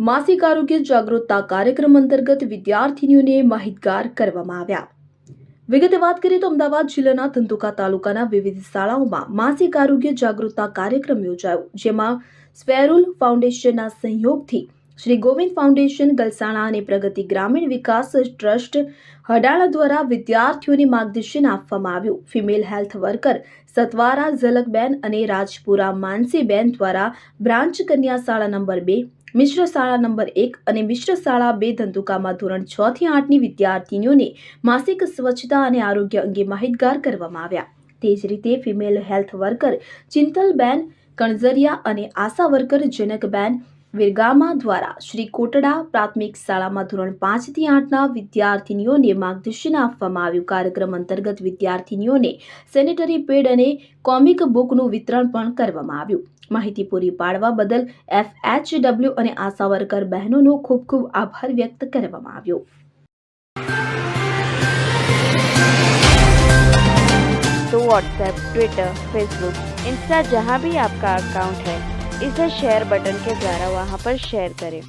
માસિક આરોગ્ય જાગૃતતા કાર્યક્રમ અંતર્ગત વિદ્યાર્થીનીઓને માહિતગાર કરવામાં આવ્યા। વિગતે વાત કરીએ તો અમદાવાદ જિલ્લાના ધંધુકા તાલુકાના વિવિધ શાળાઓમાં માસિક આરોગ્ય જાગૃતતા કાર્યક્રમ યોજાયો, જેમાં સ્પેરુલ ફાઉન્ડેશનના સહયોગથી શ્રી ગોવિંદ ફાઉન્ડેશન ગલસાણા અને પ્રગતિ ગ્રામીણ વિકાસ ટ્રસ્ટ હડાળા દ્વારા વિદ્યાર્થીઓને માર્ગદર્શન આપવામાં આવ્યું। Female health worker Satvara Jhalakben અને રાજપુરા માનસીબેન દ્વારા બ્રાન્ચ કન્યા શાળા નંબર 2, મિશ્ર શાળા નંબર 1 અને મિશ્ર શાળા 2 ધંધુકામાં ધોરણ 6 થી 8ની વિદ્યાર્થીનીઓને માસિક સ્વચ્છતા અને આરોગ્ય અંગે માહિતગાર કરવામાં આવ્યા। તે જ રીતે ફિમેલ હેલ્થ વર્કર ચિંતલબેન કણઝરિયા અને આશા વર્કર જનકબેન વિરગામા દ્વારા શ્રી કોટડા પ્રાથમિક શાળામાં ધોરણ 5 થી 8ના વિદ્યાર્થીનીઓને માર્ગદર્શન આપવામાં આવ્યું। કાર્યક્રમ અંતર્ગત વિદ્યાર્થીનીઓને સેનેટરી પેડ અને કોમિક બુકનું વિતરણ પણ કરવામાં આવ્યું। માહિતી પૂરી પાડવા બદલ FHW અને આશા વર્કર બહેનોનો ખૂબ ખૂબ આભાર વ્યક્ત કરવામાં આવ્યો। तो व्हाट्सएप, ट्विटर, फेसबुक, इंस्टा जहाँ भी आपका अकाउंट है, इसे शेयर बटन के द्वारा वहाँ पर शेयर करें।